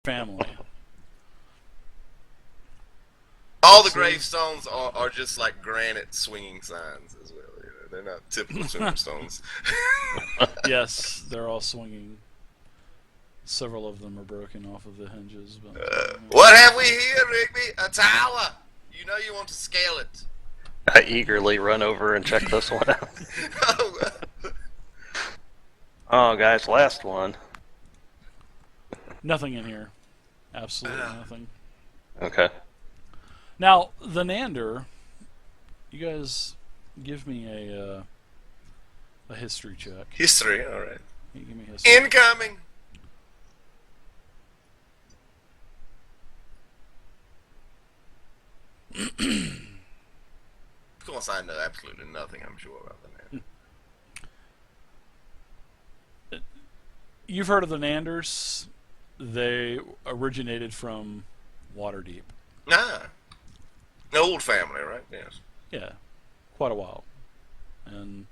family. All the gravestones are just like granite swinging signs as well. You know, they're not typical tombstones. Yes, they're all swinging. Several of them are broken off of the hinges. But, What have we here, Rigby? A tower. You know you want to scale it. I eagerly run over and check this one out. Oh, guys, last one. nothing in here. Absolutely nothing. Okay. Now, the Nander, you guys give me a history check. History, all right. You give me history. Incoming. Of course, I know absolutely nothing. I'm sure about the Nander. You've heard of the Nanders. They originated from Waterdeep. Ah, an old family, right? Yes. Yeah, quite a while. And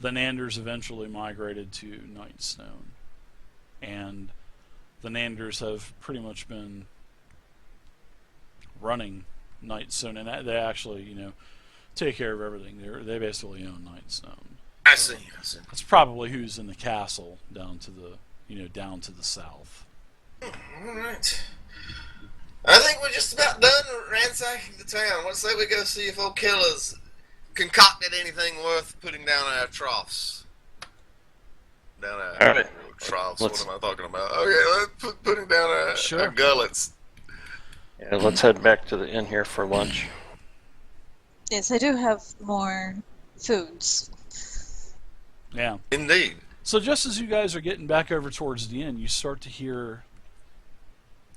the Nanders eventually migrated to Nightstone. And the Nanders have pretty much been running Nightstone, and they actually, take care of everything. They basically own Nightstone. I see. That's probably who's in the castle down to the south. All right. I think we're just about done ransacking the town. Let's say we go see if old Killer's concocted anything worth putting down our troughs. Down our right. troughs. Let's- What am I talking about? Okay, let's putting down our gullets. Yeah, let's head back to the inn here for lunch. Yes, I do have more foods. Yeah. Indeed. So just as you guys are getting back over towards the inn, you start to hear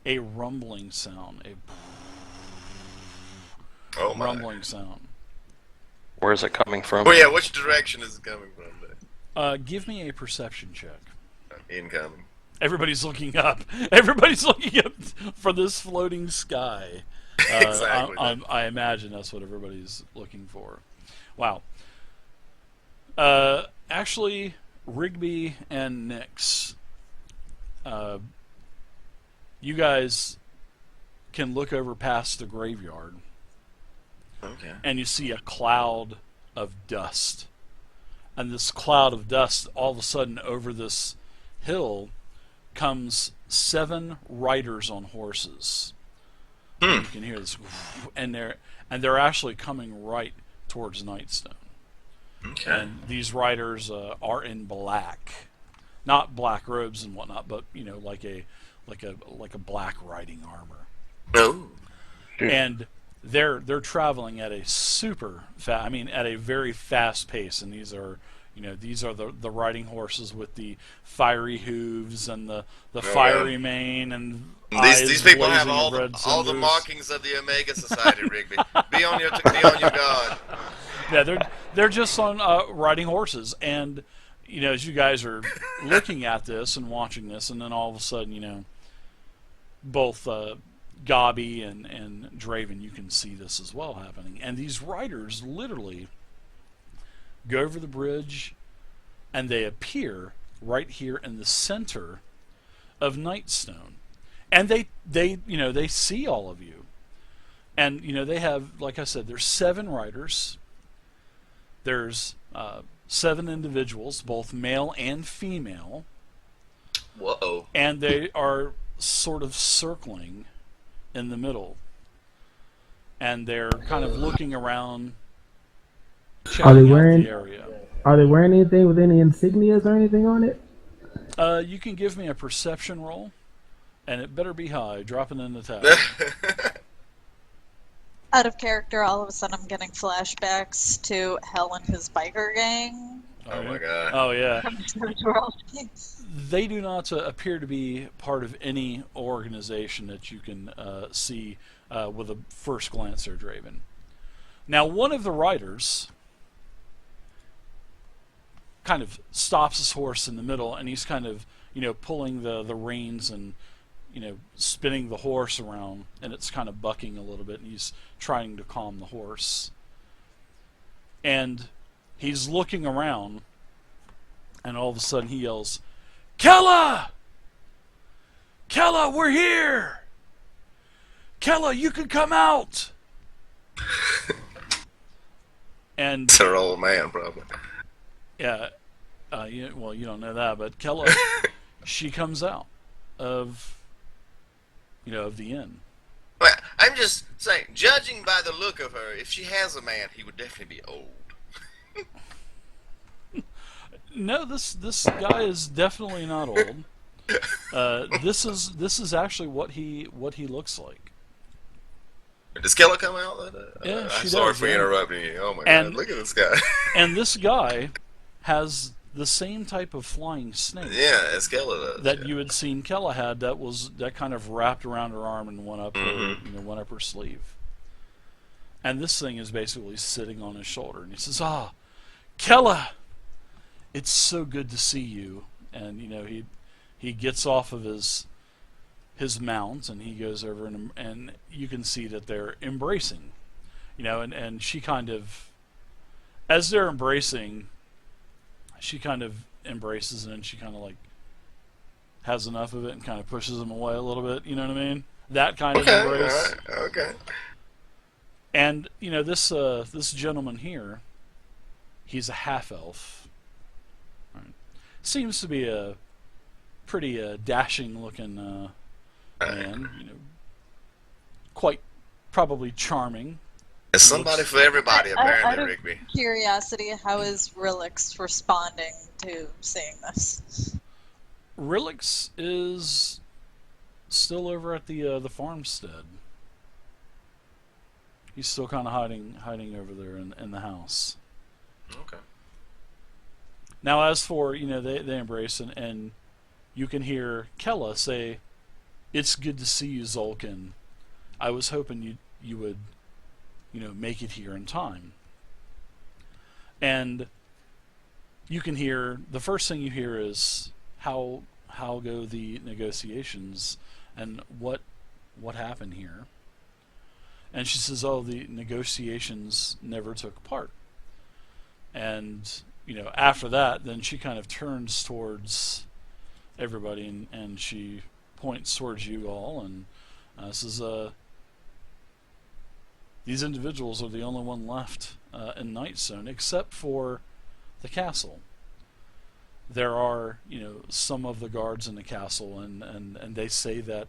a rumbling sound, Oh my. rumbling sound. Where is it coming from? Oh yeah, which direction is it coming from? Give me a perception check. Incoming. Everybody's looking up. Everybody's looking up for this floating sky. Exactly. I imagine that's what everybody's looking for. Wow. Actually, Rigby and Nix, you guys can look over past the graveyard, Okay. and you see a cloud of dust. And this cloud of dust, all of a sudden, over this hill, comes 7 riders on horses. You can hear this, and they're actually coming right towards Nightstone. Okay. And these riders are in black, not black robes and whatnot, but like a black riding armor. No. And they're traveling at a at a very fast pace, and these are the riding horses with the fiery hooves and the fiery mane, and These people have blazing all red the cinders. markings of the Omega Society, Rigby. Be on your guard. Yeah, they're just on riding horses, and as you guys are looking at this and watching this, and then all of a sudden, both Gobby and Draven, you can see this as well happening, and these riders literally go over the bridge, and they appear right here in the center of Nightstone, and they see all of you, and they have, like I said, there's 7 riders. There's 7 individuals, both male and female. Whoa. And they are sort of circling in the middle. And they're kind of looking around, checking out the area. Are they wearing anything with any insignias or anything on it? You can give me a perception roll, and it better be high. Drop it in the tab. Out of character, all of a sudden I'm getting flashbacks to Hell and his biker gang. Oh my god. Oh yeah. From Savage World. They do not appear to be part of any organization that you can see with a first glance there, Draven. Now, one of the riders kind of stops his horse in the middle, and he's kind of, pulling the reins and, spinning the horse around, and it's kind of bucking a little bit, and he's trying to calm the horse. And he's looking around, and all of a sudden he yells, "Kella! Kella, we're here! Kella, you can come out! And It's her old man, probably. yeah, well, you don't know that, but Kella, she comes out of, of the inn. Well, I'm just saying, judging by the look of her, if she has a man, he would definitely be old. No, this guy is definitely not old. This is actually what he looks like. Does Keller come out? Yeah, she I'm sorry does, for yeah. interrupting you. Oh my And- god, look at this guy. And this guy has the same type of flying snake Yeah, as Keller does. that yeah. you had seen Kella had. That kind of wrapped around her arm and went up went up her sleeve. And this thing is basically sitting on his shoulder, and he says, "Ah, Kella, it's so good to see you." And he gets off of his mount and he goes over and you can see that they're embracing, and she kind of, as they're embracing, she kind of embraces and then she kind of like has enough of it and kind of pushes him away a little bit. You know what I mean? That kind of embrace. All right, okay. And this gentleman here, he's a half elf. Right. Seems to be a pretty dashing looking man. Quite probably charming. There's somebody for everybody, Out apparently, of Rigby. curiosity, how is Relix responding to seeing this? Relix is still over at the farmstead. He's still kind of hiding over there in the house. Okay. Now, as for they embrace and you can hear Kella say, "It's good to see you, Zolkin. I was hoping you would make it here in time." And you can hear, the first thing you hear is how go the negotiations and what happened here. And she says, "Oh, the negotiations never took part." And after that, then she kind of turns towards everybody and she points towards you all and says, "These individuals are the only one left in Nightstone, except for the castle. There are, some of the guards in the castle, and they say that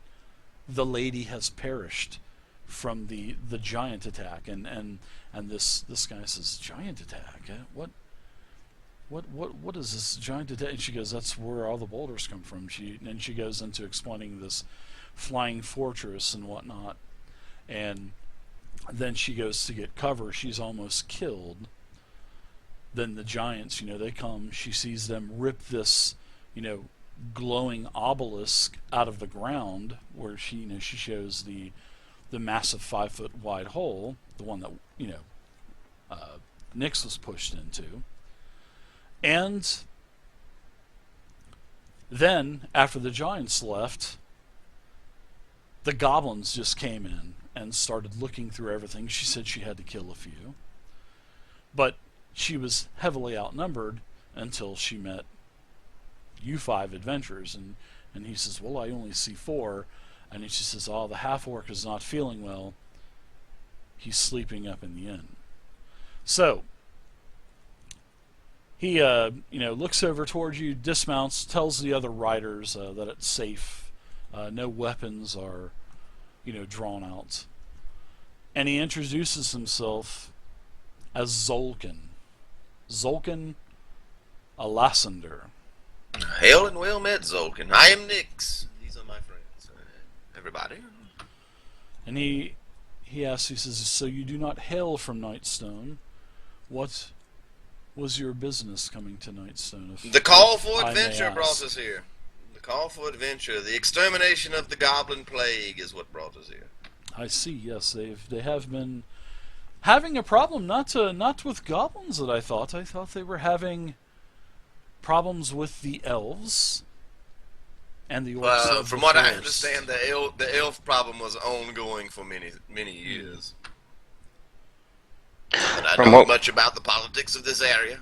the lady has perished from the giant attack." And this guy says, "Giant attack? What is this giant attack?" And she goes, "That's where all the boulders come from." And she goes into explaining this flying fortress and whatnot, and then she goes to get cover. She's almost killed. Then the giants, they come. She sees them rip this, glowing obelisk out of the ground, where she shows the massive 5-foot wide hole, the one that Nyx was pushed into. And then after the giants left, the goblins just came in and started looking through everything. She said she had to kill a few, but she was heavily outnumbered until she met you 5 adventurers, and he says, "Well, I only see 4," and she says, "Oh, the half-orc is not feeling well. He's sleeping up in the inn." So he looks over towards you, dismounts, tells the other riders that it's safe, no weapons are drawn out, and he introduces himself as Zolkin Alassander. Hail and well met, Zolkin. I am Nyx. These are my friends. Everybody. And he asks, he says, "So you do not hail from Nightstone. What was your business coming to Nightstone?" The call for I may adventure brought ask. us here. The call for adventure. The extermination of the goblin plague is what brought us here. I see. Yes, they have been having a problem. Not with goblins that I thought. I thought they were having problems with the elves and the orcs. Well, of from the what I forest. understand, the elf problem was ongoing for many years. But I From don't know what- much about the politics of this area.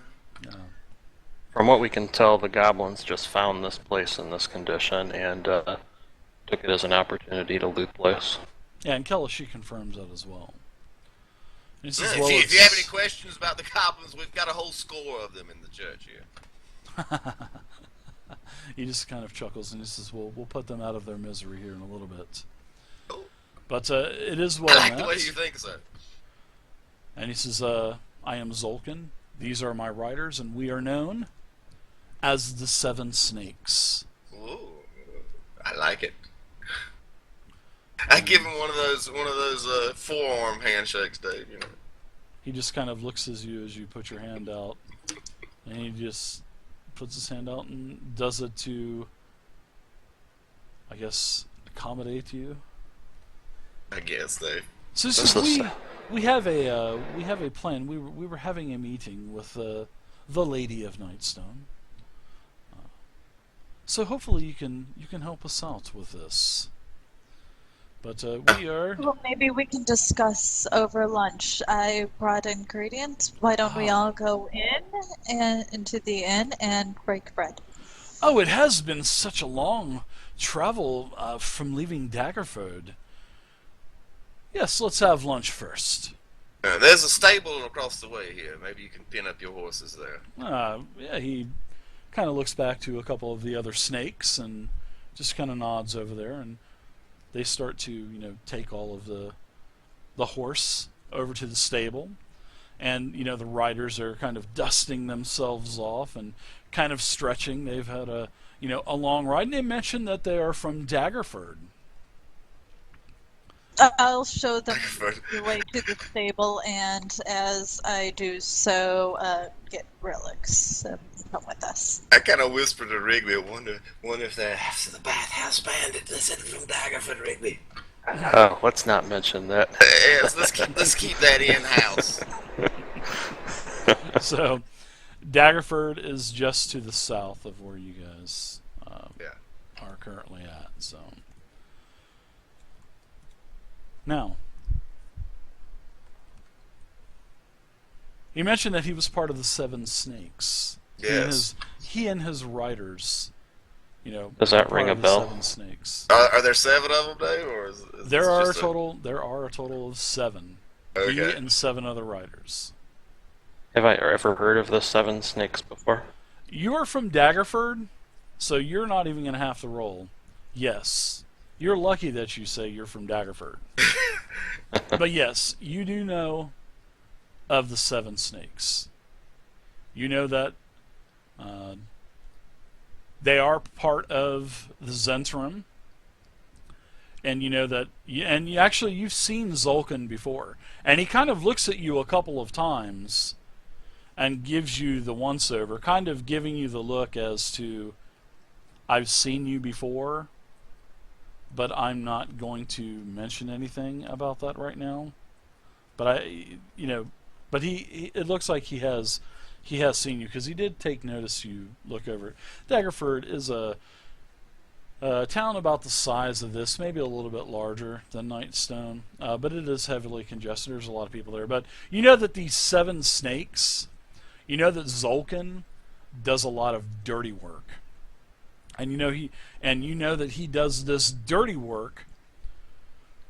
From what we can tell, the goblins just found this place in this condition, and took it as an opportunity to loot place. Yeah, and Kella, she confirms that as well. And he says, If, well, if you have any questions about the goblins, we've got a whole score of them in the church here. he just kind of chuckles and he says, well, we'll put them out of their misery here in a little bit. Oh. But it is well I like met. the way you think so. And he says, I am Zolkin. These are my riders, and we are known as the Seven Snakes. Ooh, I like it. I give him one of those forearm handshakes, Dave. You know. He just kind of looks at you as you put your hand out, and he just puts his hand out and does it to, I guess, accommodate you. I guess, Dave. So we have a plan. We were having a meeting with the Lady of Nightstone. So hopefully you can help us out with this. But we are. Well, maybe we can discuss over lunch. I brought ingredients. Why don't we all go into the inn and break bread? Oh, it has been such a long travel from leaving Daggerford. Yes, let's have lunch first. There's a stable across the way here. Maybe you can pin up your horses there. Yeah, he kind of looks back to a couple of the other snakes and just kind of nods over there, and they start to, take all of the horse over to the stable, and the riders are kind of dusting themselves off and kind of stretching. They've had a long ride, and they mentioned that they are from Daggerford. I'll show them the way to the stable, and as I do so, get relics come with us. I kind of whispered to Wrigley, wonder if they're after the bathhouse bandit that's from Daggerford, Wrigley. Oh, let's not mention that. Yes, let's keep that in-house. So, Daggerford is just to the south of where you guys are currently at. So, now, he mentioned that he was part of the Seven Snakes. Yes. He and his riders, Does that are ring part a of the bell? Seven Snakes. Are there 7 of them, Dave, or is There this are just a total of 7. Okay. He and 7 other riders. Have I ever heard of the Seven Snakes before? You are from Daggerford, so you're not even going to have to roll. Yes. You're lucky that you say you're from Daggerford. But yes, you do know of the Seven Snakes. You know that they are part of the Zentrum, and you know that, you've seen Zolkin before, and he kind of looks at you a couple of times and gives you the once-over, kind of giving you the look as to, I've seen you before, but I'm not going to mention anything about that right now. But it looks like he has seen you, because he did take notice you look over it. Daggerford is a town about the size of this, maybe a little bit larger than Nightstone, but it is heavily congested. There's a lot of people there. But you know that these 7 snakes, you know that Zolkin does a lot of dirty work. And you know that he does this dirty work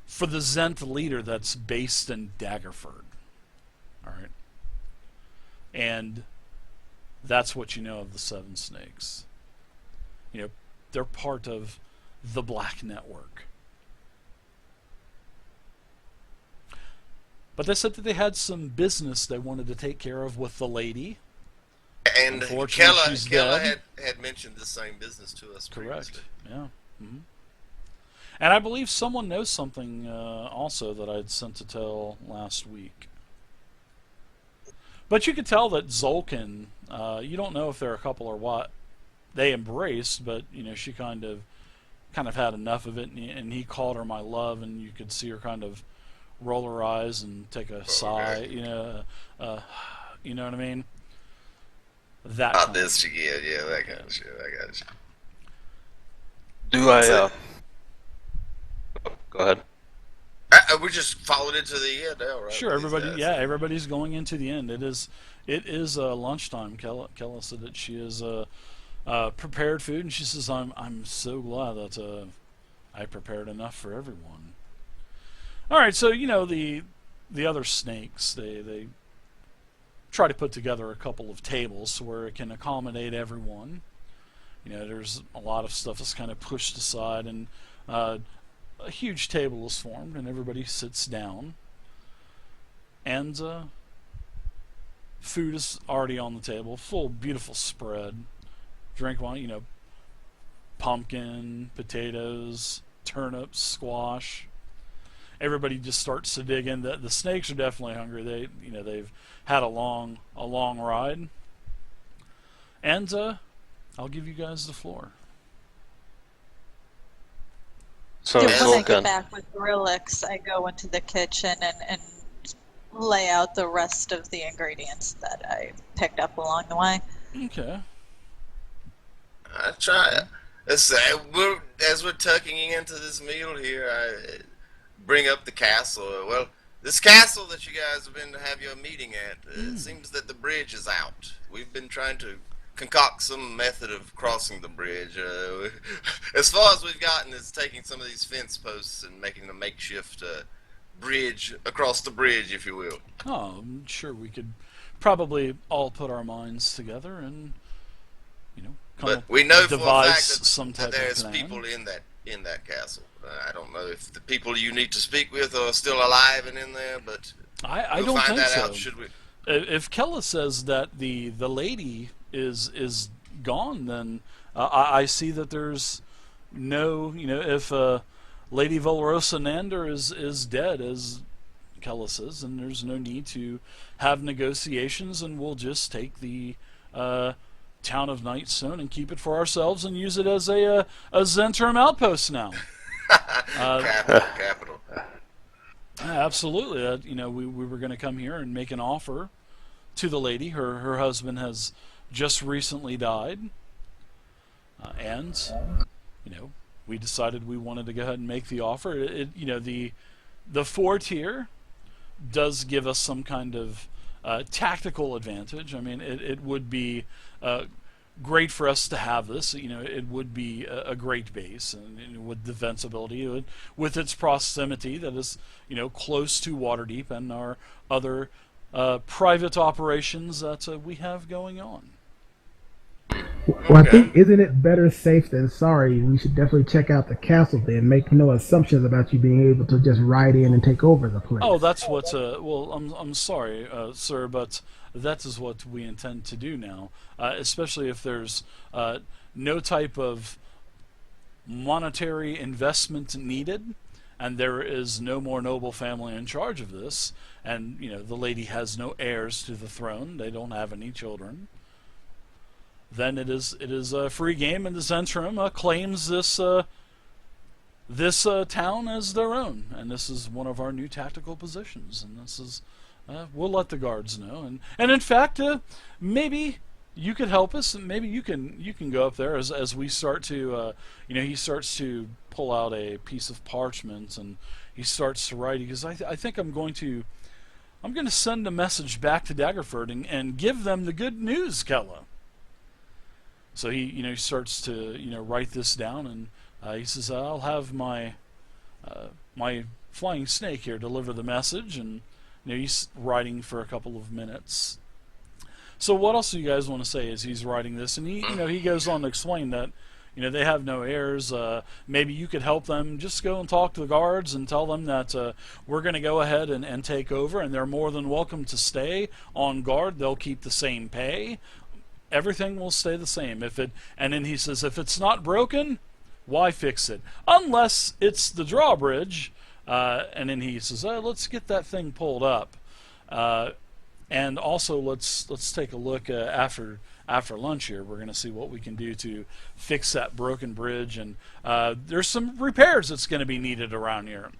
for the Zent leader that's based in Daggerford. Alright? And that's what you know of the 7 Snakes. They're part of the Black Network. But they said that they had some business they wanted to take care of with the lady. And Unfortunately, she's Kella dead. had mentioned the same business to us Correct. previously. Yeah. Mm-hmm. And I believe someone knows something also that I'd sent to tell last week. But you could tell that Zolkin, you don't know if they're a couple or what, they embraced, but she kind of had enough of it, and he called her my love, and you could see her kind of roll her eyes and take a sigh, you know what I mean? That Not kind this again, yeah, that kind of shit. I got you. Do I, go ahead. We just followed it to the end now, right? Sure, with these everybody. guys? Yeah, everybody's going into the end. It is lunchtime. Kella said that she is prepared food, and she says, "I'm so glad that I prepared enough for everyone. All right, so the other snakes, they try to put together a couple of tables where it can accommodate everyone. There's a lot of stuff that's kind of pushed aside, and a huge table is formed, and everybody sits down. And food is already on the table, full beautiful spread. Drink wine, pumpkin, potatoes, turnips, squash. Everybody just starts to dig in. The snakes are definitely hungry. They've had a long ride. And I'll give you guys the floor. So When I Vulcan, get back with Grillix, I go into the kitchen and lay out the rest of the ingredients that I picked up along the way. Okay. I try it. As we're tucking into this meal here, I bring up the castle. Well, this castle that you guys have been to have your meeting at, it seems that the bridge is out. We've been trying to concoct some method of crossing the bridge. As far as we've gotten is taking some of these fence posts and making a makeshift bridge across the bridge, if you will. Oh, I'm sure we could probably all put our minds together and, But we know for a devise fact some that type there's of plan. people in that castle. I don't know if the people you need to speak with are still alive and in there, but I we'll don't find think that so. out, should we? If Kella says that the lady is gone, then I see that there's no, if Lady Volrosa Nander is dead, as Kella says, then there's no need to have negotiations, and we'll just take the town of Nightstone and keep it for ourselves and use it as a Zentrum outpost now. Capital. Absolutely. We were going to come here and make an offer to the lady. Her husband has just recently died, and we decided we wanted to go ahead and make the offer. The fort here does give us some kind of tactical advantage. I mean, it would be great for us to have this. It would be a great base, and with defensibility, with its proximity that is, close to Waterdeep and our other private operations that we have going on. Well, I think, isn't it better safe than sorry? We should definitely check out the castle then. Make no assumptions about you being able to just ride in and take over the place. Oh, that's what. Well, I'm sorry, sir, but that is what we intend to do now. Especially if there's no type of monetary investment needed, and there is no more noble family in charge of this, and the lady has no heirs to the throne. They don't have any children. Then it is a free game, and the Zentrum claims this town as their own, and this is one of our new tactical positions. And this is we'll let the guards know, and in fact, maybe you could help us, and maybe you can go up there as we start to he starts to pull out a piece of parchment and he starts to write. Because I think I'm going to send a message back to Daggerford and give them the good news, Kella. So he starts to write this down, and he says, I'll have my flying snake here deliver the message. And he's writing for a couple of minutes. So what else do you guys want to say as he's writing this? And he goes on to explain that they have no heirs. Maybe you could help them. Just go and talk to the guards and tell them that we're going to go ahead and take over, and they're more than welcome to stay on guard. They'll keep the same pay. Everything will stay the same. And then he says, if it's not broken, why fix it? Unless it's the drawbridge. And then he says, let's get that thing pulled up. And also let's take a look after lunch here. We're going to see what we can do to fix that broken bridge. And there's some repairs that's going to be needed around here.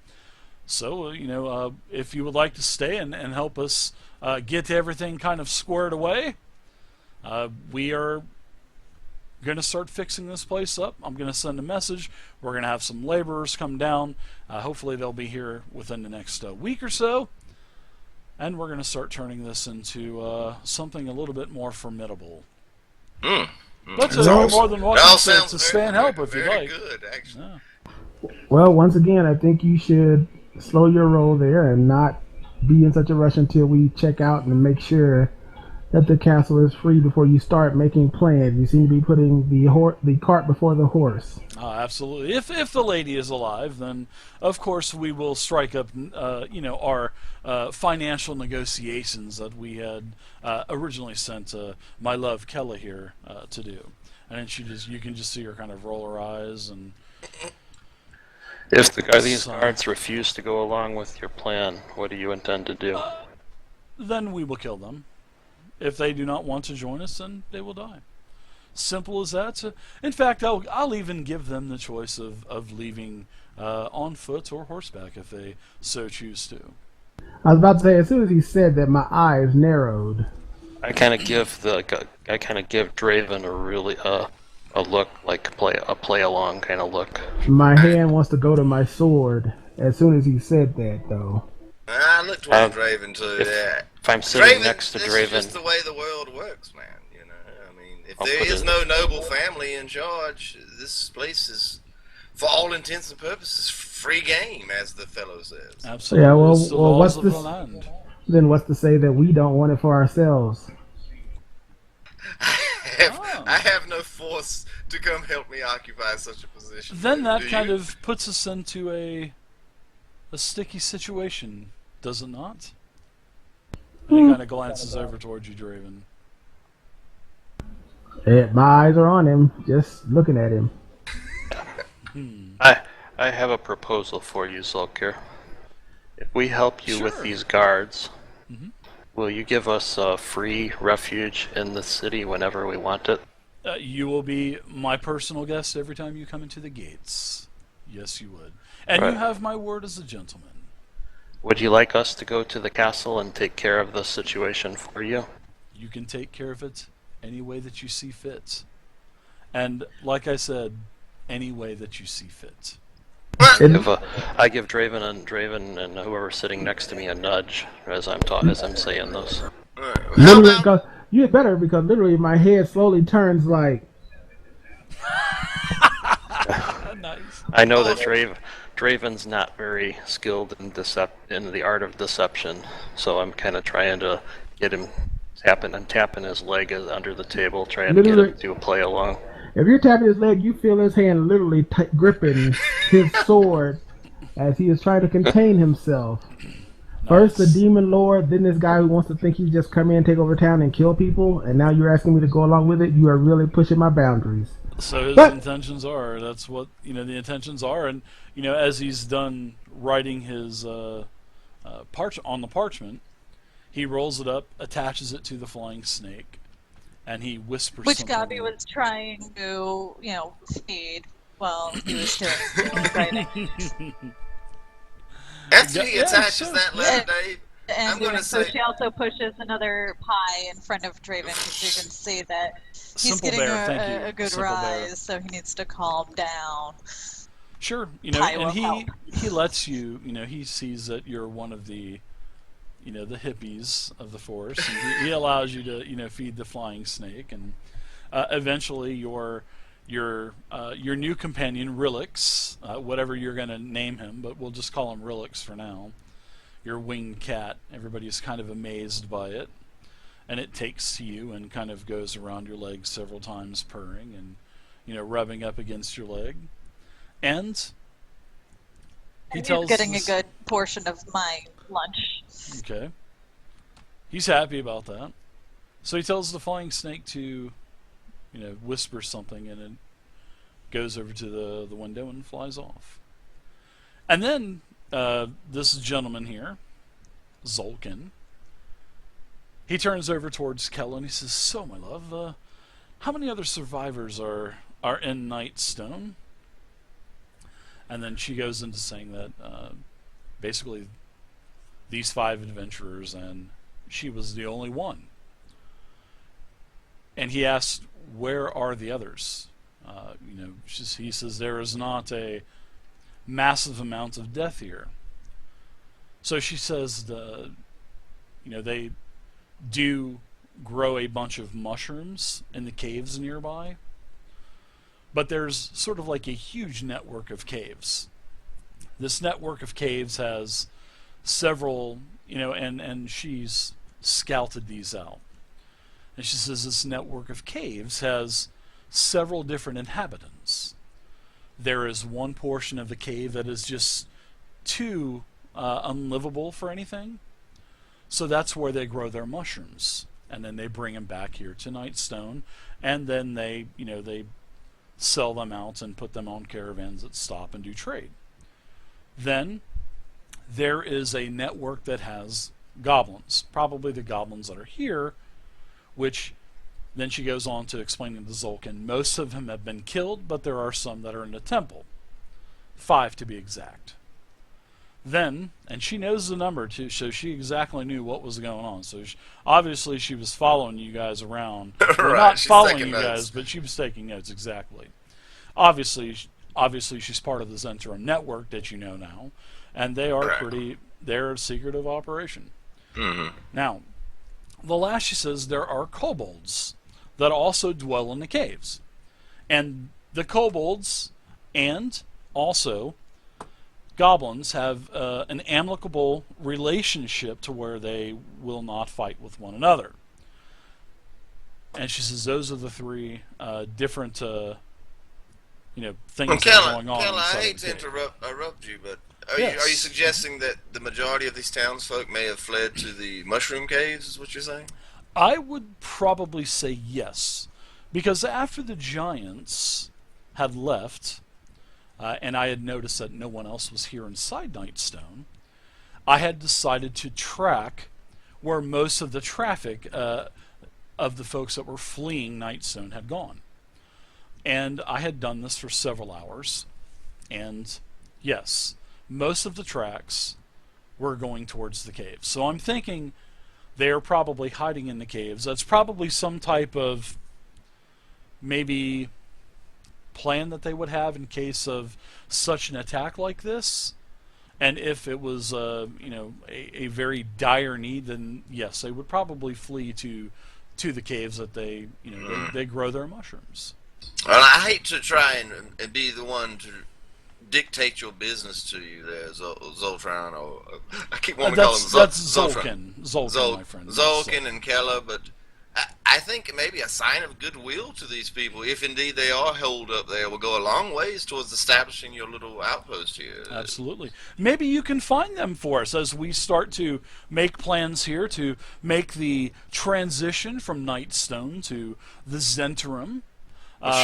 So, if you would like to stay and help us get everything kind of squared away, we are going to start fixing this place up. I'm going to send a message. We're going to have some laborers come down. Hopefully they'll be here within the next week or so. And we're going to start turning this into something a little bit more formidable. But you're more than welcome to stay and help if you'd like. Very good, actually. Yeah. Well, once again, I think you should slow your roll there and not be in such a rush until we check out and make sure that the castle is free before you start making plans. You seem to be putting the cart before the horse. Absolutely. If the lady is alive, then of course we will strike up, our financial negotiations that we had originally sent my love Kella here to do. And then you can just see her kind of roll her eyes and. If these guards refuse to go along with your plan, what do you intend to do? Then we will kill them. If they do not want to join us, then they will die. Simple as that. So, in fact, I'll even give them the choice of leaving on foot or horseback if they so choose to. I was about to say, as soon as he said that, my eyes narrowed. I kind of give Draven a look, like a play along kind of look. My hand wants to go to my sword as soon as he said that, though. I looked towards Draven too. If I'm sitting next to Draven, this is just the way the world works, man. I mean, if there is no noble family in charge, this place is, for all intents and purposes, free game, as the fellow says. Absolutely. Yeah. Well, what's this? Then what's to say that we don't want it for ourselves? I have no force to come help me occupy such a position. Then that kind of puts us into a sticky situation, does it not? And he kind of glances over towards you, Draven. My eyes are on him, just looking at him. I have a proposal for you, Zulkir. If we help you with these guards, will you give us free refuge in the city whenever we want it? You will be my personal guest every time you come into the gates. Yes, you would. And Right. you have my word as a gentleman. Would you like us to go to the castle and take care of the situation for you? You can take care of it any way that you see fit. And like I said, any way that you see fit. I give Draven and whoever's sitting next to me a nudge as I'm saying this. Literally, because you better, because literally my head slowly turns like. Nice. I know that Draven's not very skilled in the art of deception, so I'm kind of trying to get him tapping his leg under the table, trying to get him to play along. If you're tapping his leg, you feel his hand literally gripping his sword as he is trying to contain himself. Nice. First the demon lord, then this guy who wants to think he just come in, take over town, and kill people, and now you're asking me to go along with it. You are really pushing my boundaries. So his intentions are, that's what, the intentions are, and, as he's done writing his on the parchment, he rolls it up, attaches it to the flying snake, and he whispers Which something. Gabi was trying to, feed while he was doing writing. After he attaches that letter, Dave, I'm going to say... So she also pushes another pie in front of Draven because you can see that he's Simple getting Bear, a good Simple rise, Bear. so he needs to calm down. Sure, Pie and will he lets you, he sees that you're one of the, the hippies of the force, and he allows you to, feed the flying snake, and eventually your new companion, Rilix, whatever you're going to name him, but we'll just call him Rilix for now, your winged cat, everybody's kind of amazed by it, and it takes to you and kind of goes around your leg several times, purring and, rubbing up against your leg. And he's getting a good portion of my lunch. Okay. He's happy about that. So he tells the flying snake to, whisper something, and it goes over to the window and flies off. And then this gentleman here, Zulkin, he turns over towards Kella and he says, "So, my love, how many other survivors are in Nightstone?" And then she goes into saying that basically these 5 adventurers, and she was the only one. And he asked, "Where are the others?" He says there is not a massive amount of death here. So she says they do grow a bunch of mushrooms in the caves nearby, but there's sort of like a huge network of caves This network of caves has several, and she's scouted these out. And she says this network of caves has several different inhabitants. There is one portion of the cave that is just too unlivable for anything. So that's where they grow their mushrooms. And then they bring them back here to Nightstone. And then they sell them out and put them on caravans that stop and do trade. Then there is a network that has goblins. Probably the goblins that are here, which then she goes on to explaining to Zolkin. Most of them have been killed, but there are some that are in the temple. 5 to be exact. Then, and she knows the number too, so she exactly knew what was going on. So obviously she was following you guys around. Right, Well, not she's following taking you notes. guys, but she was taking notes exactly. Obviously she's part of the Zentrum network that you know now, and they are Right. they're a secretive operation. Mm-hmm. Now, the last she says there are kobolds that also dwell in the caves. And the kobolds and also goblins have an amicable relationship to where they will not fight with one another. And she says those are the 3 different things that are going on. Kella, I inside hate the to cave. interrupt you, but are Yes. you suggesting that the majority of these townsfolk may have fled to the mushroom caves? Is what you're saying? I would probably say yes, because after the giants had left, and I had noticed that no one else was here inside Nightstone, I had decided to track where most of the traffic of the folks that were fleeing Nightstone had gone. And I had done this for several hours, and yes, most of the tracks were going towards the caves. So I'm thinking they are probably hiding in the caves. That's probably some type of maybe plan that they would have in case of such an attack like this. And if it was a very dire need, then yes, they would probably flee to the caves that they grow their mushrooms. Well, I hate to try and be the one to dictate your business to you there, Zoltran, or I keep wanting to call him That's Zoltran. Zolkin, my friend. Zolkin and Kella, but I think maybe a sign of goodwill to these people, if indeed they are holed up there, will go a long ways towards establishing your little outpost here. Absolutely. Maybe you can find them for us as we start to make plans here to make the transition from Nightstone to the Zentrum.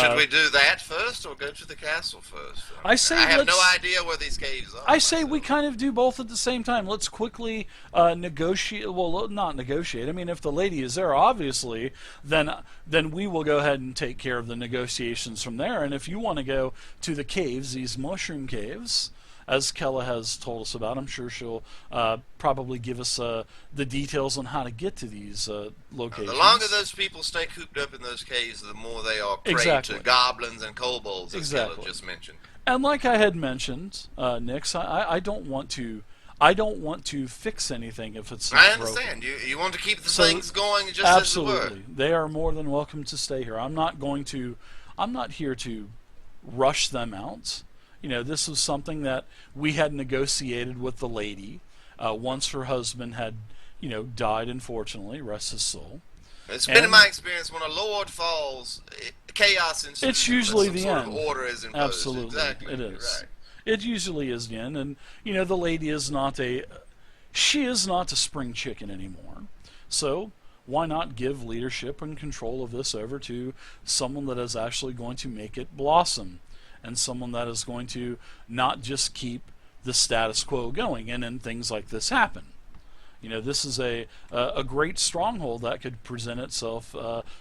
Should we do that first or go to the castle first? I say I have no let's- idea where these caves are. I say we myself. kind of do both at the same time. Let's quickly negotiate. Well, not negotiate. I mean, if the lady is there, obviously, then we will go ahead and take care of the negotiations from there. And if you want to go to the caves, these mushroom caves, as Kella has told us about, I'm sure she'll probably give us the details on how to get to these locations. The longer those people stay cooped up in those caves, the more they are prey Exactly. to goblins and kobolds, as Exactly. Kella just mentioned. And like I had mentioned, Nix, I don't want to fix anything if it's not I broken. understand. You want to keep the So, things going just Absolutely. They are more than welcome to stay here. I'm not here to rush them out. This was something that we had negotiated with the lady once her husband had, died, unfortunately, rest his soul. as they were. It's been in my experience, when a lord falls, chaos ensues. It's usually some the sort end. Of order is imposed. Absolutely. Exactly. It You're is. right. It usually is the end. And, the lady is not a spring chicken anymore. So why not give leadership and control of this over to someone that is actually going to make it blossom, and someone that is going to not just keep the status quo going, and then things like this happen. This is a great stronghold that could present itself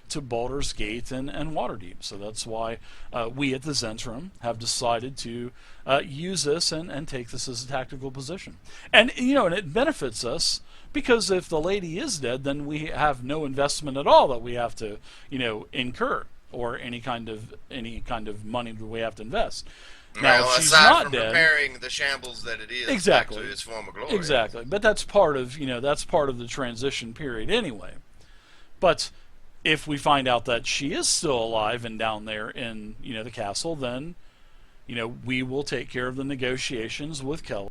to Baldur's Gate and Waterdeep. So that's why we at the Zentrum have decided to use this and take this as a tactical position. And and it benefits us, because if the lady is dead, then we have no investment at all that we have to incur, or any kind of money that we have to invest. Now, Well, if she's aside not from dead, repairing the shambles that it is Exactly. back to its former glory. exactly. But that's part of the transition period anyway. But if we find out that she is still alive and down there in the castle, then we will take care of the negotiations with Kelly.